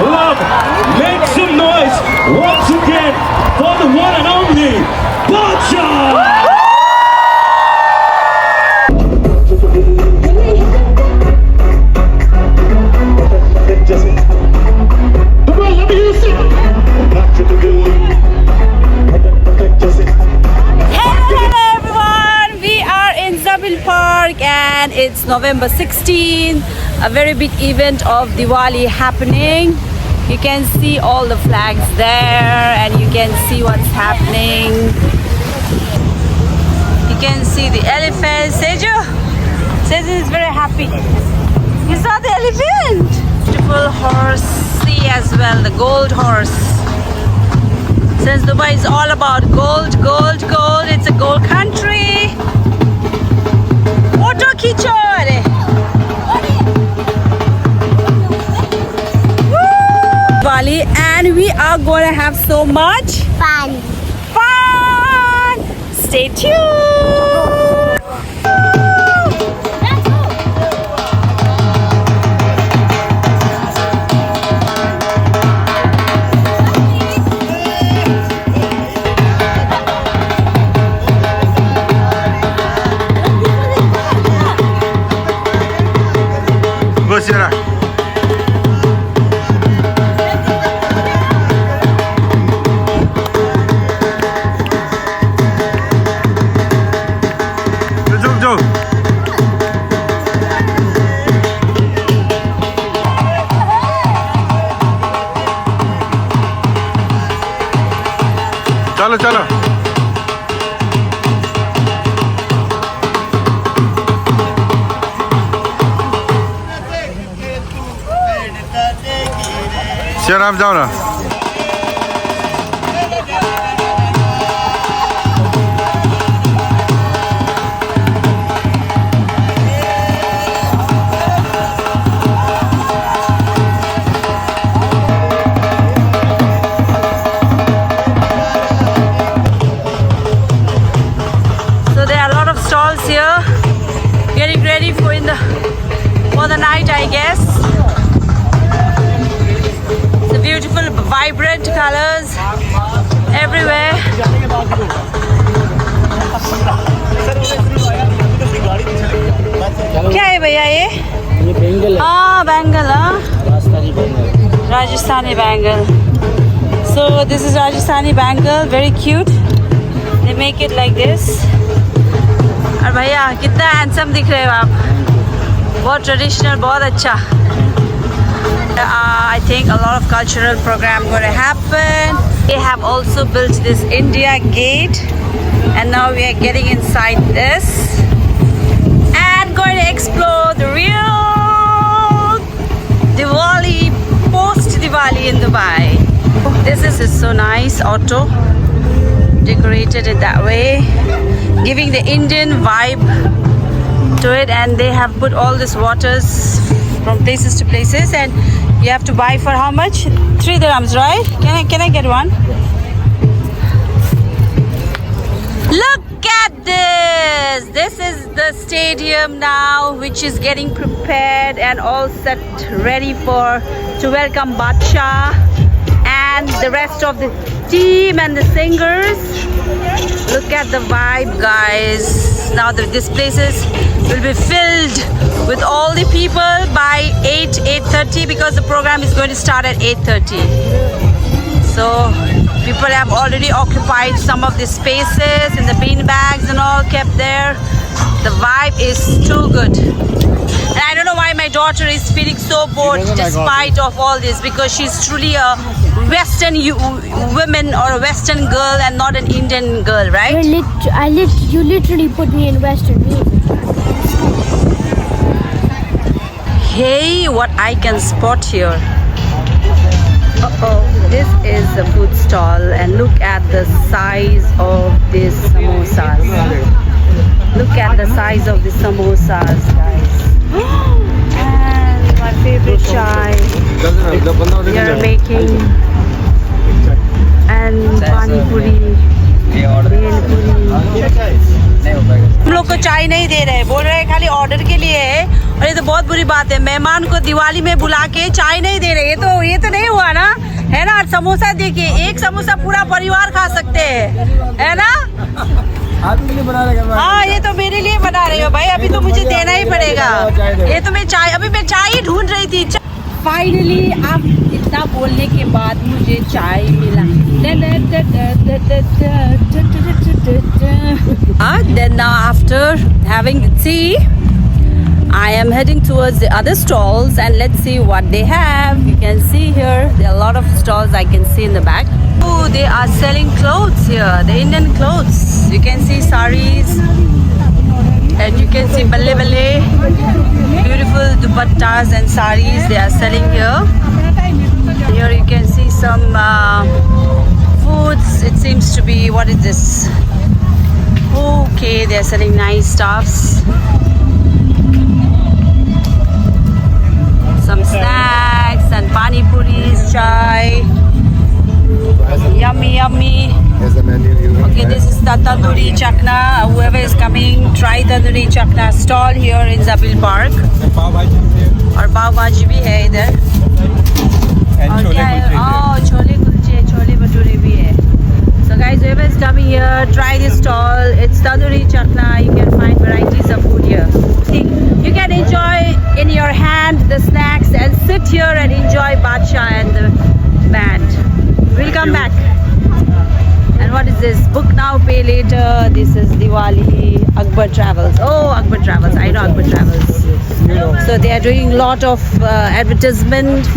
love. Make some noise once again for the one and only Bacha! Park, and it's November 16, a very big event of Diwali happening. You can see all the flags there and you can see what's happening. You can see the elephant. Seju is very happy. You saw the elephant? Beautiful horse, see as well, the gold horse. Since Dubai is all about gold, gold, gold, it's a gold country. Auto Kichore. Diwali, and we are going to have so much fun. Stay tuned. बस जरा जाओ चलो चलो शेर आप जाओ ना So there are a lot of stalls here, getting ready for the night, I guess. The beautiful, vibrant colors everywhere. क्या है भैया ये बैंगल है। हाँ बैंगल, हाँ Rajasthani bangle. So this is Rajasthani bangle, very cute. They make it like this. और भैया कितना हैंडसम दिख रहे हो आप, बहुत ट्रेडिशनल, बहुत अच्छा. I think a lot of cultural program going to happen. They have also built this India gate, and now we are getting inside this and going to explore the real Diwali, post Diwali in Dubai. This is so nice, auto decorated it that way, giving the Indian vibe to it, and they have put all these waters from places to places, and you have to buy for how much? 3 dirhams, right? Can I get one? Look at this! This is the stadium now, which is getting prepared and all set, ready to welcome Bacha and the rest of the team and the singers. Look at the vibe, guys. Now this places will be filled with all the people by 8:30, because the program is going to start at 8:30. So people have already occupied some of the spaces, and the bean bags and all kept there. The vibe is too good. And I don't know why my daughter is feeling so bored despite of all this, because she's truly a Western woman or a Western girl and not an Indian girl, right? You literally put me in Western music. Hey, what I can spot here. This is a food stall, and look at the size of these samosas. Look at the size of the samosas, guys. And my favorite chai they are making, and pani puri, bhel puri. हम लोग को चाय नहीं दे रहे, बोल रहे हैं खाली ऑर्डर के लिए है, और ये तो बहुत बुरी बात है. मेहमान को दिवाली में बुला के चाय नहीं दे रहे, ये तो नहीं समोसा देखिए, एक समोसा पूरा परिवार खा सकते हैं, है ना? आपके लिए बना रहे हैं। हाँ, ये तो मेरे लिए बना रही हो भाई, अभी तो मुझे देना ही पड़ेगा। ये तो मैं चाय, अभी मैं चाय ही ढूंढ रही थी। फाइनली आप इतना बोलने के बाद मुझे चाय मिला। Then now after having the tea, I am heading towards the other stalls and let's see what they have. You can see here there are a lot of stalls I can see in the back. Oh, they are selling clothes here, the Indian clothes. You can see saris and you can see balle balle, beautiful dupattas and saris they are selling here. Here you can see some foods. It seems to be, what is this? Okay, they are selling nice stuffs. Some snacks and pani puris, chai. Yummy, yummy. Okay, this is the tandoori chakna. Whoever is coming, try tandoori chakna stall here in Zabil Park. और पाव भाजी भी है इधर। और क्या है? Oh, chole kulche, chole bhature भी है। So guys, whoever is coming here, try this stall. It's tandoori chakna. You can find varieties of food here. You can enjoy in your hand the snacks and sit here and enjoy Badshah and the band. We'll come back. And what is this? Book now, pay later. This is Diwali, Akbar Travels. Oh, Akbar Travels. I know Akbar Travels. So they are doing a lot of advertisement.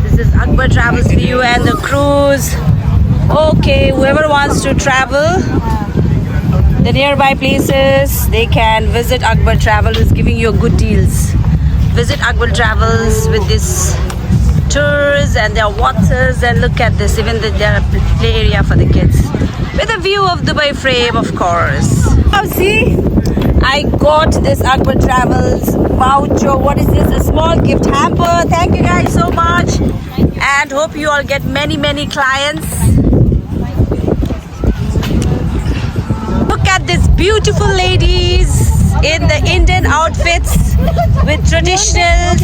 This is Akbar Travels for you and the cruise. Okay, whoever wants to travel the nearby places, they can visit Akbar Travel, who's giving you good deals. Visit Akbar Travels with this tours and their waters, and look at this, even their play area for the kids with a view of Dubai Frame, of course. Now see, I got this Akbar Travels voucher. What is this? A small gift hamper. Thank you guys so much and hope you all get many clients. Look at these beautiful ladies in the Indian outfits with traditional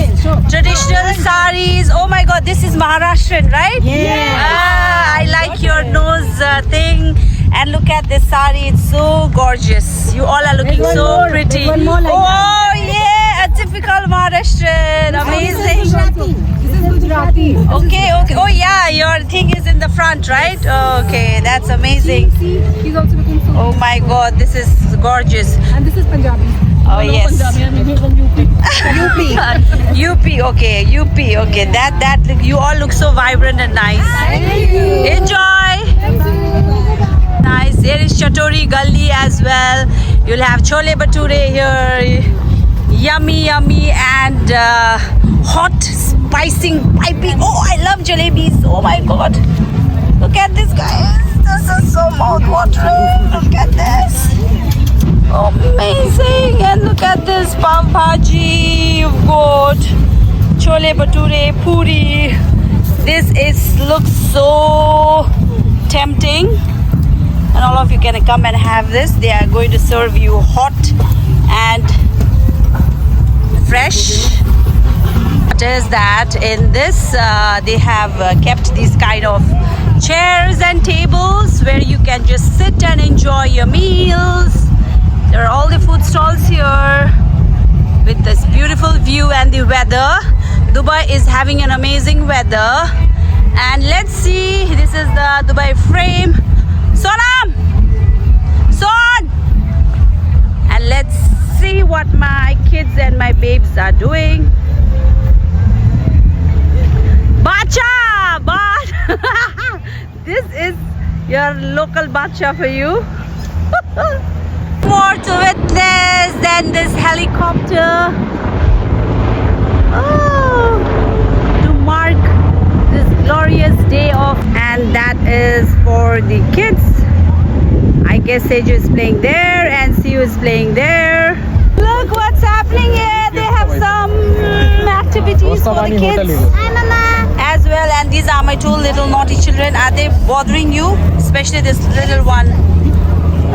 saris. Oh my god, this is Maharashtrian, right? Yeah. I like your nose thing. And look at this sari, it's so gorgeous. You all are looking so pretty. Oh yeah, a typical Maharashtrian. Amazing. This is Gujarati. Okay. Oh yeah, your thing is in the front, right? Okay, that's amazing. He's also looking for. Oh my god, this is gorgeous. And this is Punjabi. Oh yes. Punjabi, I'm from UP. UP, okay, UP, okay. That you all look so vibrant and nice. Enjoy. Nice. There is Chatori Gully as well. You'll have chole bhature here. Yummy and hot, spicing, piping. Oh, I love jalebis. Oh my god. Look at this, guys. This is so mouth-watering. Look at this. Amazing. And look at this pav bhaji. You've got chole bhature, puri. This looks so tempting. And all of you can come and have this. They are going to serve you hot and fresh. What is that? In this, they have kept these kind of chairs and tables where you can just sit and enjoy your meals. There are all the food stalls here with this beautiful view and the weather. Dubai is having an amazing weather. And let's see, this is the Dubai Frame. Sonam! Son! And let's see what my kids and my babes are doing. Bacha! This is your local bacha for you. More to witness than this helicopter. Oh, to mark this glorious day off, and that is for the kids. I guess Seju is playing there and Siu is playing there. Look what's happening here. They have some activities for the kids as well. And these are my two little naughty children. Are they bothering you? Especially this little one.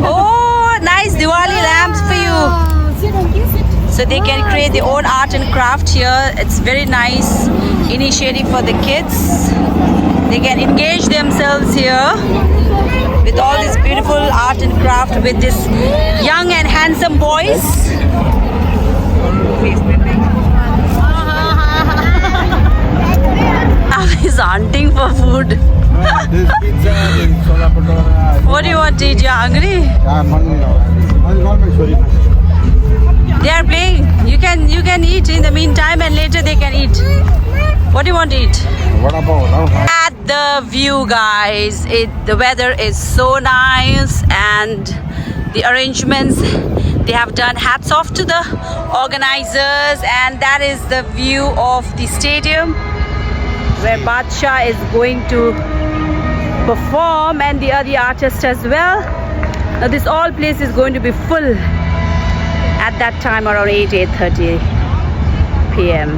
Oh, nice Diwali lamps for you. So they can create their own art and craft here. It's very nice initiative for the kids. They can engage themselves here with all this beautiful art and craft with this young and handsome boys. He's hunting for food. There's pizza, there's chola bhatura. What do you want to eat? You're hungry? I'm hungry now. I'll call my sorry. They are playing. You can eat in the meantime, and later they can eat. What do you want to eat? Vada pav now. At the view, guys. The weather is so nice, and the arrangements they have done. Hats off to the organizers, and that is the view of the stadium where Badshah is going to perform, and the other artists as well. Now this all place is going to be full at that time around 8:30 p.m.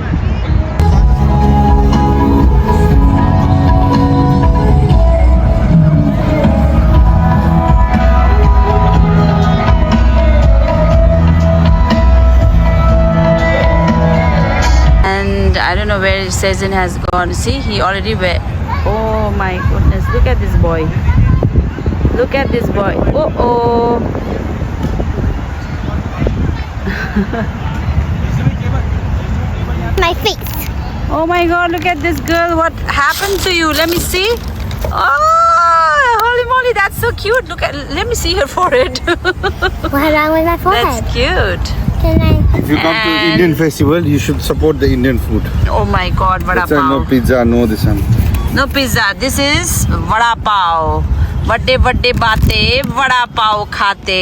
And I don't know where Sezin has gone. See, he already went. Oh my goodness, look at this boy. Look at this boy. Oh. My face. Oh my god, look at this girl. What happened to you? Let me see. Oh, holy moly, that's so cute. Let me see her forehead. What's wrong with my forehead? That's cute. Can I? If you come to And- Indian festival, you should support the Indian food. Oh my god, vada That's why no pav. pizza, no this one. No pizza. This is vada pav. बड़े बड़े बातें वड़ा पाव खाते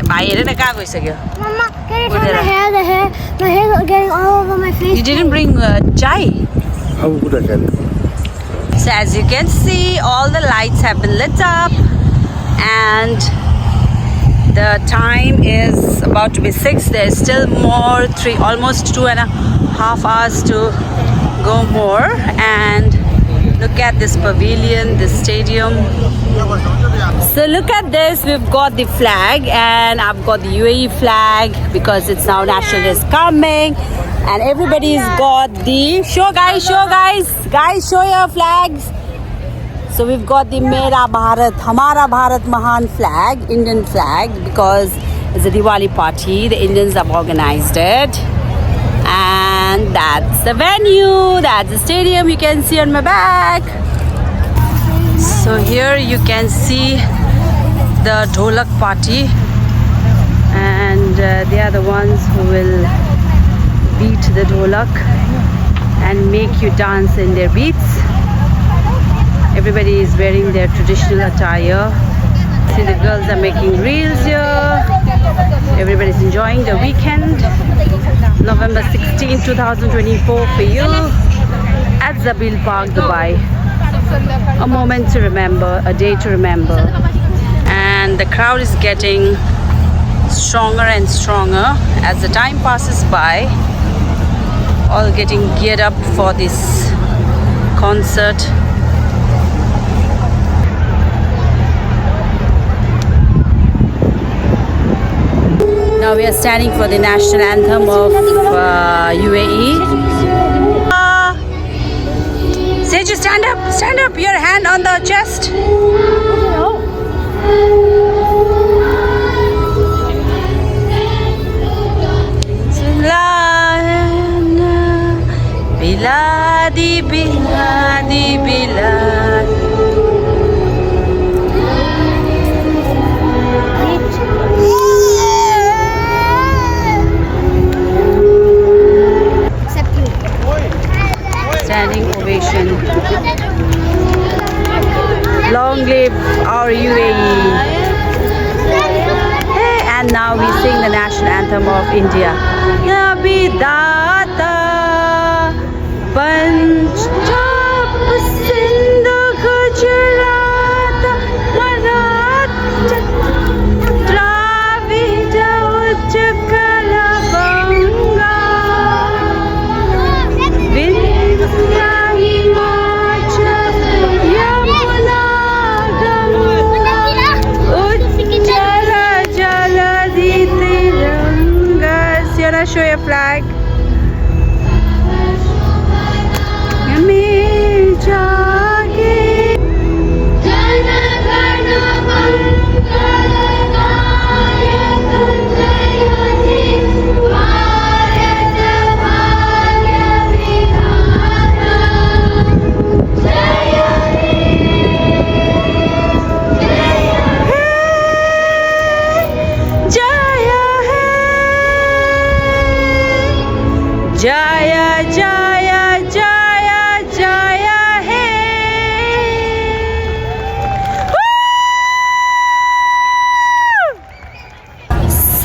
भाई हेर न कहाँ गइसक्यो Mama, can you What turn did my I- hair? My hair is getting all over my face. You didn't bring chai. How could I tell you? So as you can see, all the lights have been lit up, and the time is about to be 6. There's still more, almost 2.5 hours to go more. And look at this pavilion, this stadium. So look at this, we've got the flag, and I've got the UAE flag because it's now National Day is coming, and everybody's got the show guys, show your flags. So we've got the Mera Bharat, Hamara Bharat Mahan flag, Indian flag, because it's a Diwali party. The Indians have organized it. And that's the venue, that's the stadium you can see on my back. So here you can see the Dholak party, and they are the ones who will beat the Dholak and make you dance in their beats. Everybody is wearing their traditional attire. See, the girls are making reels here. Everybody's enjoying the weekend. November 16, 2024 for you at Zabil Park, Dubai. A moment to remember, a day to remember. And the crowd is getting stronger and stronger as the time passes by. All getting geared up for this concert. Now we are standing for the national anthem of UAE. Seju, stand up, your hand on the chest. Biladi, biladi, biladi. Standing ovation. Long live our UAE. Hey, and now we sing the national anthem of India. Nabidata Punjab Sindh Gujarat Maratha Dravida Uttakala Banga Vindhya Himachal Yamuna Ganga Ujjala Jaladi Tiranga. Sierra, show your flag. Yummy.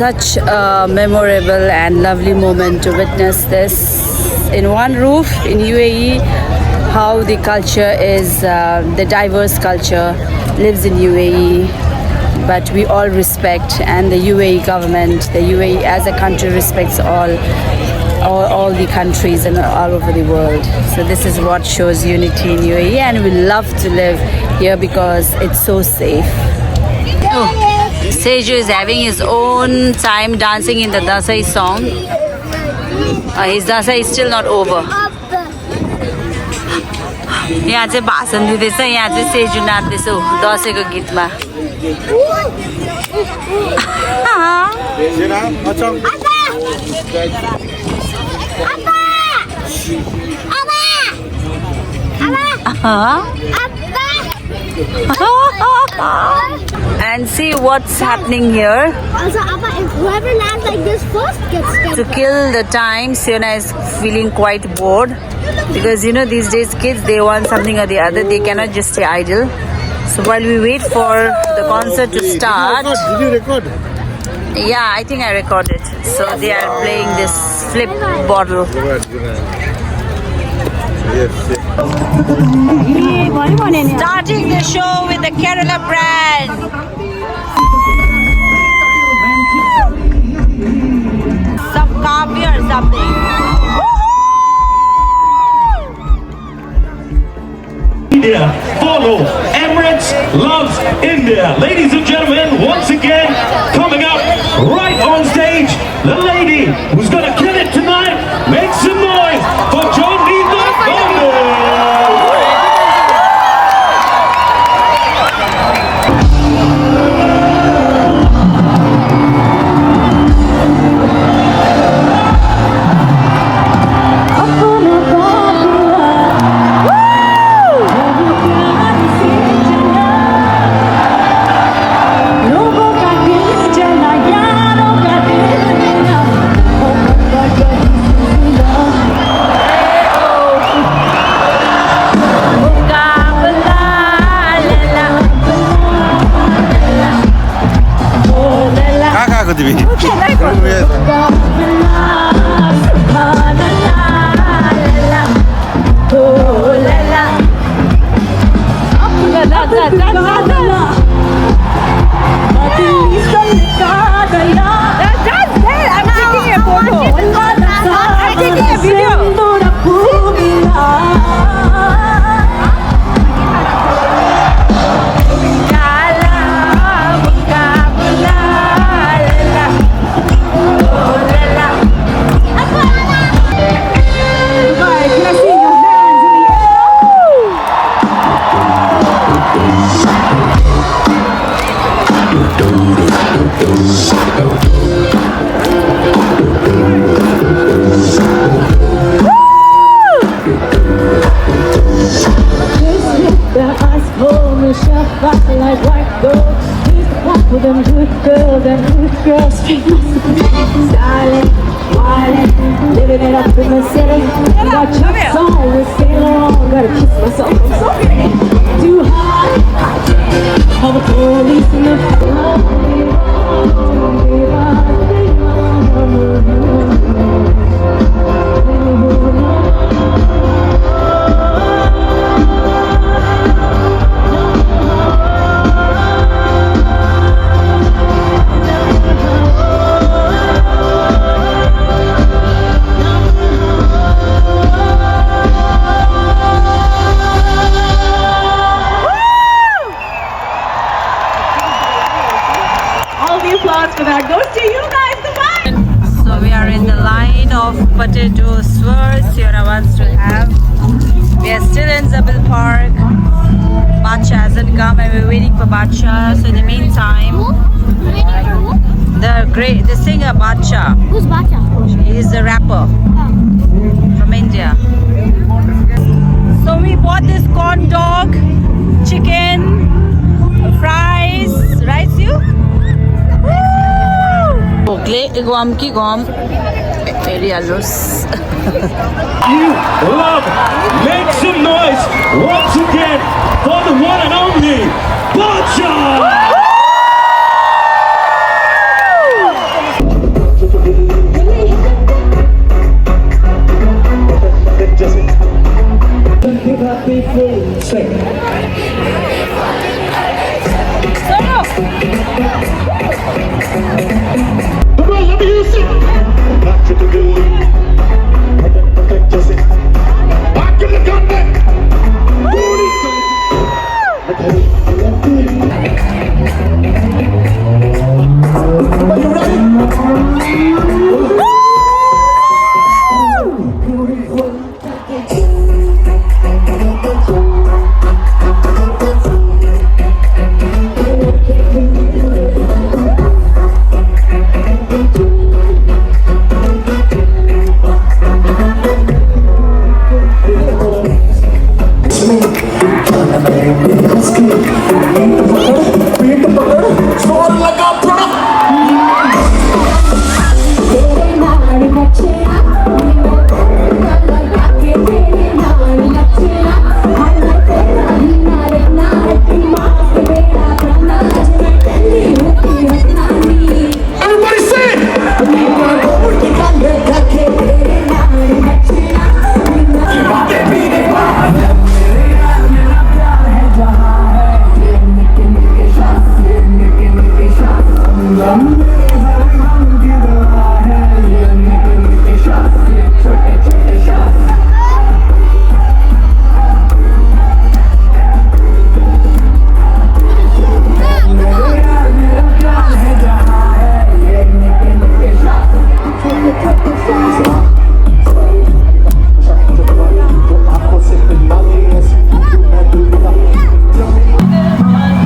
such a memorable and lovely moment to witness this in one roof in UAE. How the culture is, the diverse culture lives in UAE, but we all respect, and the UAE government, the UAE as a country respects all the countries and all over the world. So this is what shows unity in UAE, and we love to live here because it's so safe. Oh, Seju is having his own time dancing in the Dasai song. His Dasai is still not over. यहाँ चाहिँ भाषण दिँदैछ, यहाँ चाहिँ सेजु नाच्दैछ दसैँको गीतमा. And see what's happening here. Also, Appa, if whoever lands like this first gets stepped. To kill the time, Siona is feeling quite bored because you know these days kids, they want something or the other. They cannot just stay idle. So while we wait for the concert to start, Did you record? yeah, I think I recorded. So they are playing this flip bottle. Yes. Starting the show with the Kerala brand. Some coffee or something. India. Follow. Emirates loves India. Ladies and gentlemen, once again, coming up right on stage, the lady who's going to kill it tonight. Make some noise for Jonita Gomez. TV. So we are in the line of potato swirls Siona wants to have. We are still in Zabil Park. Bacha hasn't come and we're waiting for Bacha. So in the meantime, the singer Bacha, Who's Bacha? he is a rapper from India. So we bought this corn dog, chicken, fries, right you? Ogle igwam ki gom area los. You love, make some noise once again for the one and only Bacha! hip hop people sing. Come on, let me hear you sing. Back to the building. Protect yourself. Back in the contact.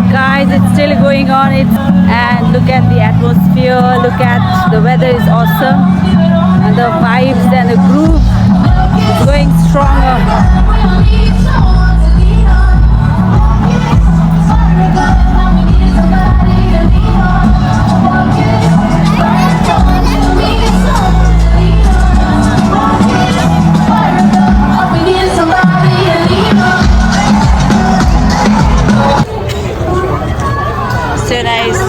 Guys, it's still going on. And look at the atmosphere. Look at the weather is awesome, and the vibes and the groove is going stronger. So nice,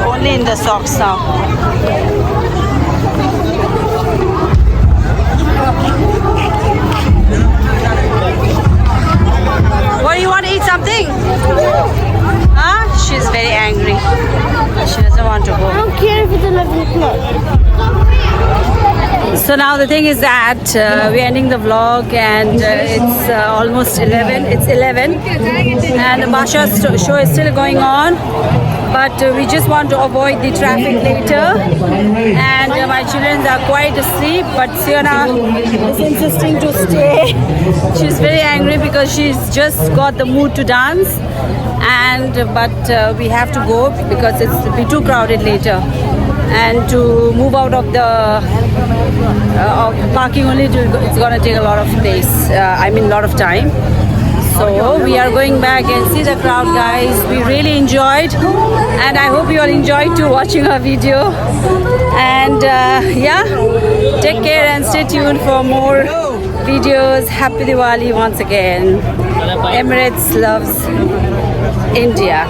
only in the socks now. What, do you want to eat something? Huh? She's very angry. She doesn't want to I go. don't care if it's 11 o'clock. So now the thing is that we're ending the vlog, and it's almost 11. It's 11 and the Basha show is still going on, but we just want to avoid the traffic later, and my children are quite asleep, but Sienna is insisting to stay. She's very angry because she's just got the mood to dance, and but we have to go because it's be too crowded later, and to move out of the parking only it's gonna take a lot of place, I mean a lot of time. So we are going back and see the crowd, guys. We really enjoyed, and I hope you all enjoyed too watching our video. And yeah, take care and stay tuned for more videos. Happy Diwali once again. Emirates loves India.